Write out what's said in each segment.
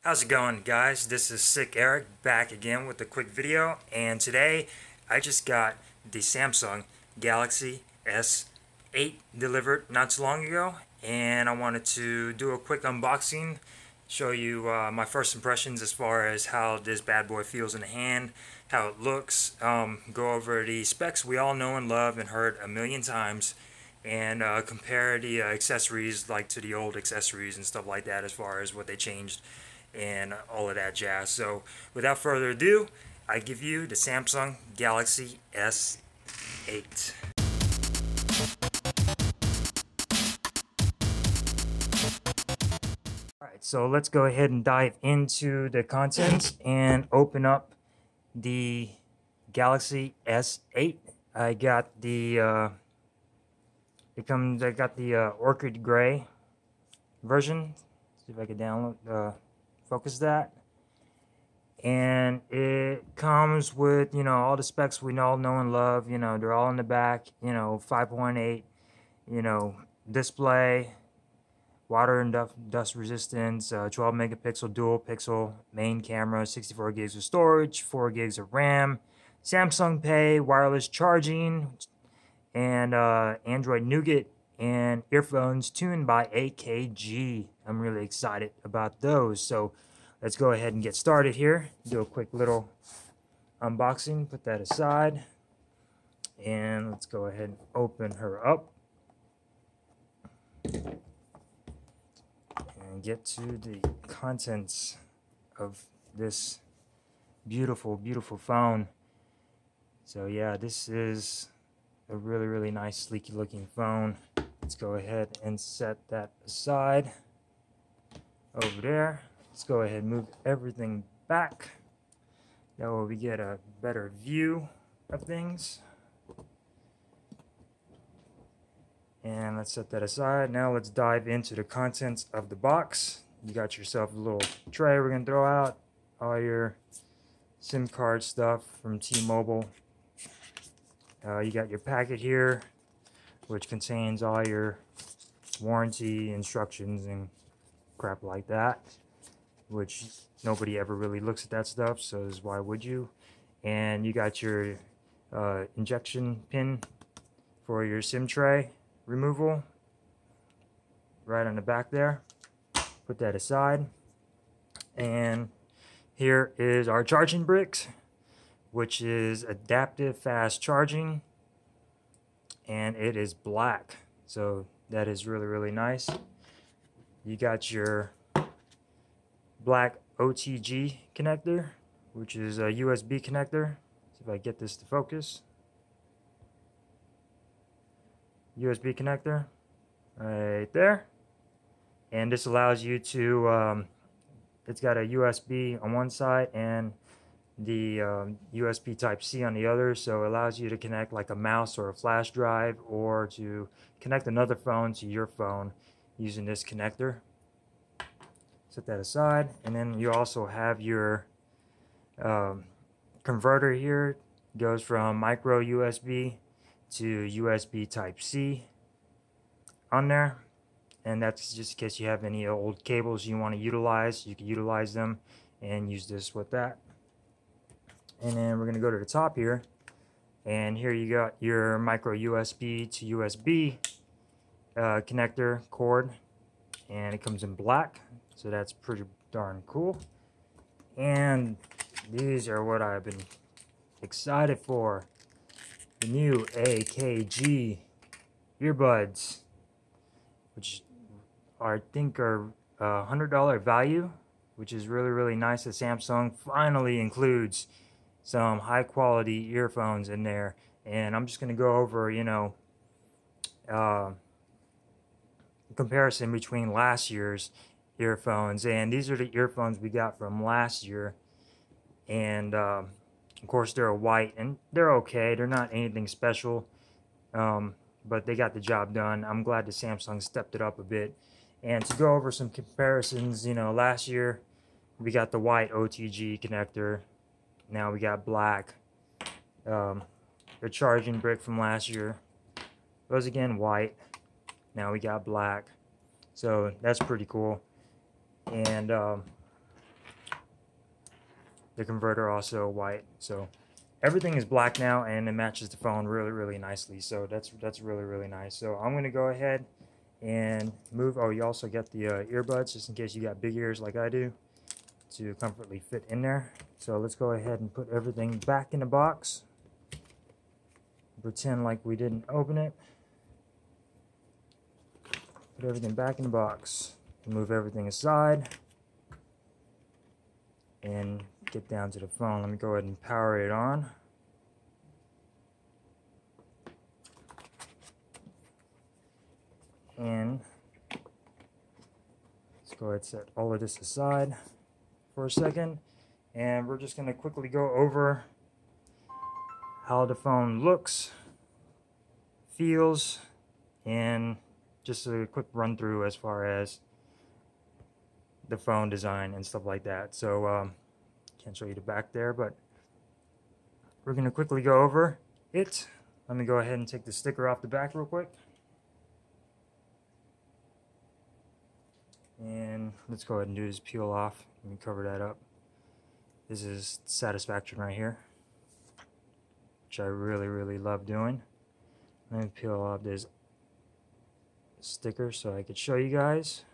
How's it going, guys? This is Sick Eric back again with a quick video, and today I just got the Samsung Galaxy S8 delivered not too long ago, and I wanted to do a quick unboxing, show you my first impressions as far as how this bad boy feels in the hand, how it looks, go over the specs we all know and love and heard a million times, and compare the accessories like to the old accessories and stuff like that as far as what they changed and all of that jazz. So without further ado, I give you the Samsung Galaxy S8. Alright, so let's go ahead and dive into the contents and open up the Galaxy S8. I got the I got the Orchid gray version. See if I can download focus that. And it comes with, all the specs we all know and love. They're all in the back. 5.8, display, water and dust resistance, 12 megapixel dual pixel main camera, 64 gigs of storage, 4 gigs of RAM, Samsung Pay, wireless charging, and Android Nougat, and earphones tuned by AKG. I'm really excited about those. So let's go ahead and get started here. Do a quick little unboxing, put that aside, and let's go ahead and open her up and get to the contents of this beautiful, beautiful phone. So yeah, this is a really, really nice, sleeky looking phone. Let's go ahead and set that aside over there. Let's go ahead and move everything back. That way we get a better view of things. And let's set that aside. Now let's dive into the contents of the box. You got yourself a little tray we're going to throw out. All your SIM card stuff from T-Mobile. You got your packet here, which contains all your warranty instructions and crap like that, which nobody ever really looks at that stuff, so why would you? And you got your injection pin for your SIM tray removal right on the back there. Put that aside. And here is our charging bricks, which is adaptive fast charging, and it is black, so that is really, really nice. You got your black OTG connector, which is a USB connector. See if I get this to focus. USB connector right there, and this allows you to it's got a USB on one side and the USB Type-C on the other, so it allows you to connect like a mouse or a flash drive, or to connect another phone to your phone using this connector. Set that aside, and then you also have your converter here. It goes from micro USB to USB Type-C on there, and that's just in case you have any old cables you want to utilize. You can utilize them and use this with that. And then we're going to go to the top here, and here you got your micro USB to USB connector cord, and it comes in black, so that's pretty darn cool. And these are what I've been excited for, the new AKG earbuds, which I think are $100 value, which is really, really nice that Samsung finally includes some high quality earphones in there. And I'm just going to go over, comparison between last year's earphones, and these are the earphones we got from last year. And of course they're white, and they're okay, they're not anything special, but they got the job done. I'm glad that Samsung stepped it up a bit. And to go over some comparisons, last year we got the white OTG connector. Now we got black. The charging brick from last year was again white. Now we got black. So that's pretty cool. And the converter also white. So everything is black now, and it matches the phone really nicely. So that's really nice. So I'm gonna go ahead and move. Oh, you also get the earbuds just in case you got big ears like I do to comfortably fit in there. So let's go ahead and put everything back in the box. Pretend like we didn't open it. Put everything back in the box. Move everything aside and get down to the phone. Let me go ahead and power it on. And let's go ahead and set all of this aside for a second. And we're just going to quickly go over how the phone looks, feels, and just a quick run through as far as the phone design and stuff like that. So can't show you the back there, but we're going to quickly go over it. Let me go ahead and take the sticker off the back real quick. And let's go ahead and do this peel off. Let me cover that up. This is Satisfaction right here, which I really love doing. Let me peel off this sticker so I could show you guys.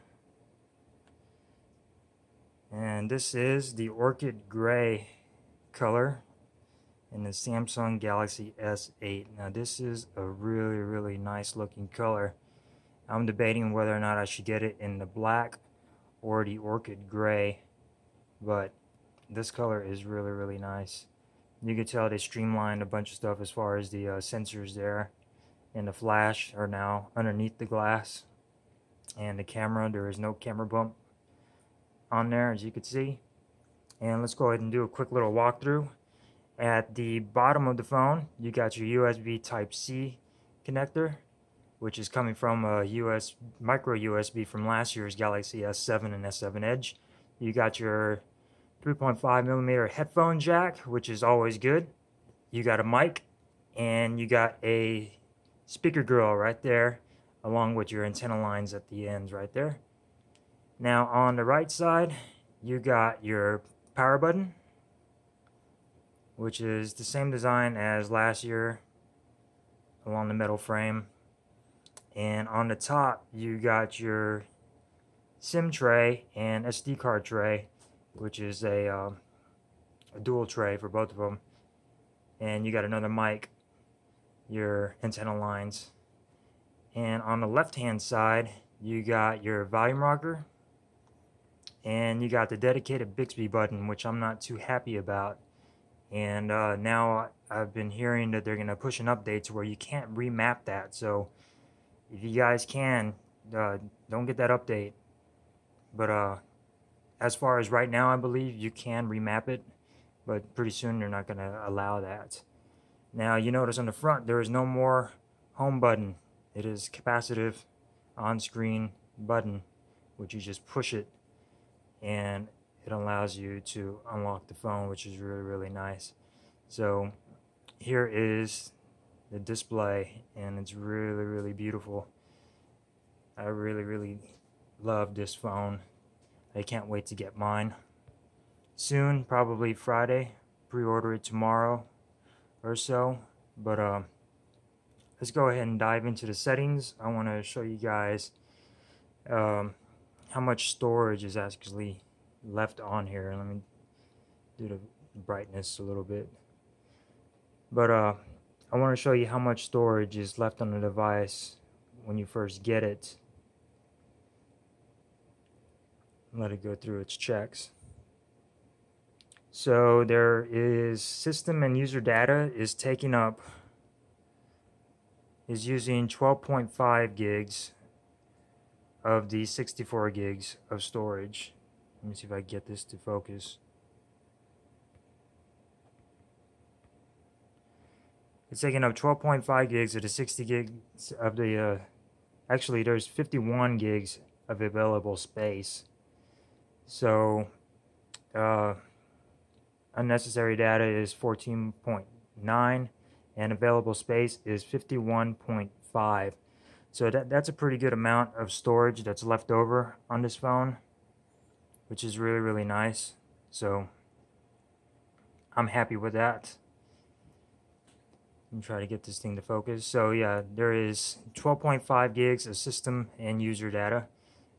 And this is the Orchid Gray color in the Samsung Galaxy S8. Now this is a really nice looking color. I'm debating whether or not I should get it in the black or the Orchid Gray, but this color is really nice. You can tell they streamlined a bunch of stuff as far as the sensors there, and the flash are now underneath the glass, and the camera, there is no camera bump on there, as you can see. And let's go ahead and do a quick little walkthrough. At the bottom of the phone, you got your USB Type-C connector, which is coming from a micro USB from last year's Galaxy S7 and S7 Edge. You got your 3.5mm headphone jack, which is always good. You got a mic, and you got a speaker grill right there, along with your antenna lines at the ends right there. Now on the right side, you got your power button, which is the same design as last year along the metal frame. And on the top, you got your SIM tray and SD card tray, which is a dual tray for both of them. And you got another mic, your antenna lines. And on the left hand side, you got your volume rocker, and you got the dedicated Bixby button, which I'm not too happy about. And now I've been hearing that they're going to push an update to where you can't remap that. So if you guys can, don't get that update. But as far as right now, I believe you can remap it, but pretty soon they're not going to allow that. Now you notice on the front there is no more home button. It is capacitive on-screen button, which you just push it and it allows you to unlock the phone, which is really nice. So here is the display, and it's really beautiful. I really love this phone. I can't wait to get mine soon, probably Friday. Pre-order it tomorrow or so. But let's go ahead and dive into the settings. I want to show you guys how much storage is actually left on here. Let me do the brightness a little bit. But I want to show you how much storage is left on the device when you first get it. Let it go through its checks. So there is system and user data is taking up, is using 12.5 gigs of the 64 gigs of storage. Let me see if I can get this to focus. It's taking up 12.5 gigs of the 60 gigs of the, actually there's 51 gigs of available space. So unnecessary data is 14.9 and available space is 51.5. So that's a pretty good amount of storage that's left over on this phone, which is really nice. So I'm happy with that. And try to get this thing to focus. So yeah, there is 12.5 gigs of system and user data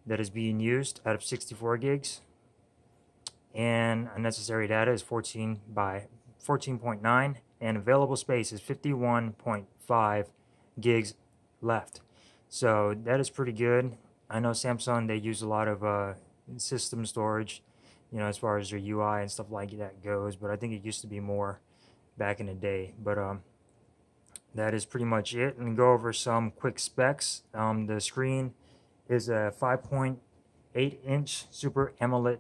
that is being used out of 64 gigs, and unnecessary data is 14.9, and available space is 51.5 gigs left. So that is pretty good. I know Samsung, they use a lot of system storage, you know, as far as their UI and stuff like that goes, but I think it used to be more back in the day. But that is pretty much it. And go over some quick specs. The screen is a 5.8-inch Super AMOLED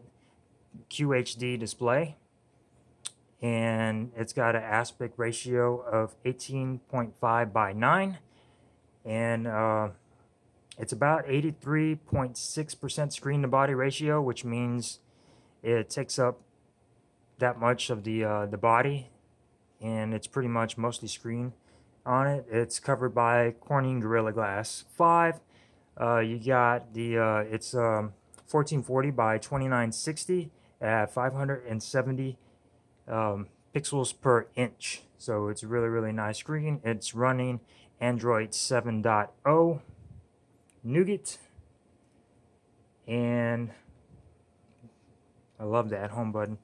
QHD display, and it's got an aspect ratio of 18.5 by 9, and it's about 83.6% screen to body ratio, which means it takes up that much of the body, and it's pretty much mostly screen on it. It's covered by Corning Gorilla Glass 5. You got the it's 1440 by 2960 at 570 pixels per inch. So it's a really nice screen. It's running Android 7.0 Nougat, and I love that home button.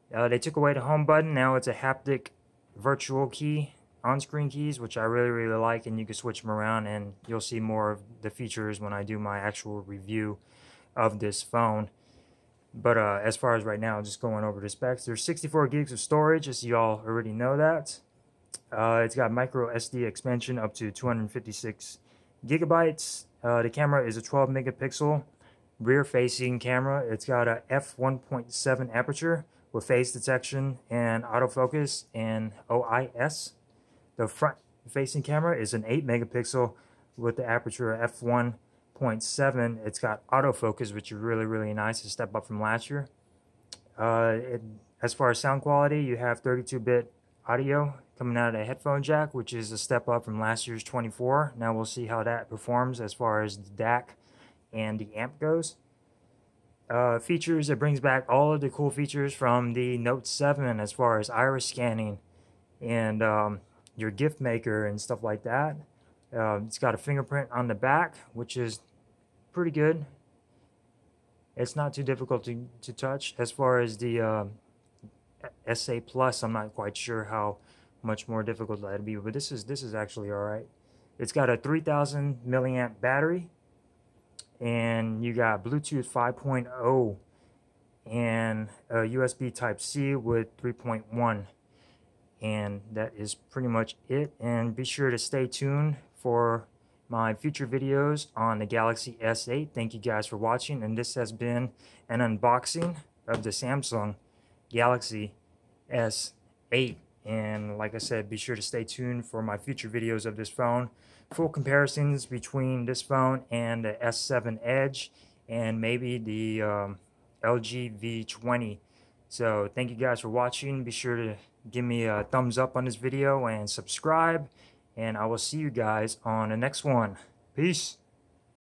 They took away the home button. Now it's a haptic virtual key on-screen keys, which I really like, and you can switch them around, and you'll see more of the features when I do my actual review of this phone. But as far as right now, just going over the specs, there's 64 gigs of storage, as you all already know that. It's got micro SD expansion up to 256 gigabytes. The camera is a 12 megapixel rear-facing camera. It's got a f1.7 aperture with face detection and autofocus and OIS. The front-facing camera is an 8 megapixel with the aperture of f1.7. It's got autofocus, which is really nice, a step up from last year. As far as sound quality, you have 32-bit audio coming out of the headphone jack, which is a step up from last year's 24. Now we'll see how that performs as far as the DAC and the amp goes. Features, it brings back all of the cool features from the Note 7 as far as iris scanning and your gift maker and stuff like that. It's got a fingerprint on the back, which is pretty good. It's not too difficult to touch. As far as the SA Plus, I'm not quite sure how much more difficult that'd be, but this is actually alright. It's got a 3000 milliamp battery, and you got Bluetooth 5.0 and a USB Type-C with 3.1, and that is pretty much it. And be sure to stay tuned for my future videos on the Galaxy S8. Thank you guys for watching, and this has been an unboxing of the Samsung Galaxy S8. And like I said, be sure to stay tuned for my future videos of this phone. Full comparisons between this phone and the S7 Edge and maybe the LG V20. So thank you guys for watching. Be sure to give me a thumbs up on this video and subscribe. And I will see you guys on the next one. Peace.